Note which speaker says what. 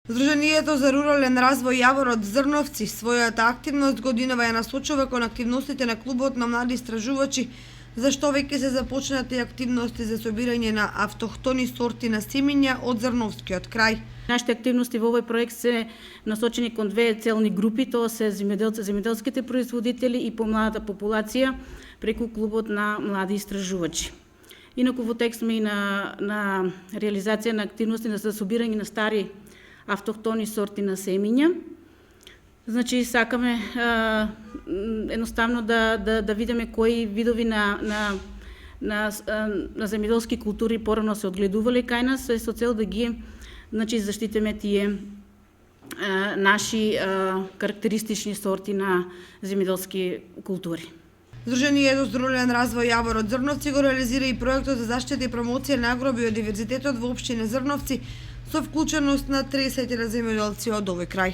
Speaker 1: Здруженијето за рурален развој Јаворот Зрновци својата активност годинава ја насочува кон активностите на клубот на млади истражувачи, за што веќе се започнати активности за собирање на автохтони сорти на семиња од Зрновскиот крај.
Speaker 2: Нашите активности во овој проект се насочени кон две целни групи, тоа се земјоделските производители и помладата популација преку клубот на млади истражувачи. Инаку во текст сме и на реализација на активности за собирање на стари автохтони сорти на семиња. Значи сакаме едноставно да видиме кои видови на земјоделски култури порано се одгледувале кај нас со цел да ги заштитиме тие наши карактеристични сорти на земјоделски култури.
Speaker 1: Здруженијето за рурален развој Јаворот Зрновци го реализира и проектот за заштита и промоција на агробиодиверзитетот во општина Зрновци со вклученост на 30 земјоделци од овој крај.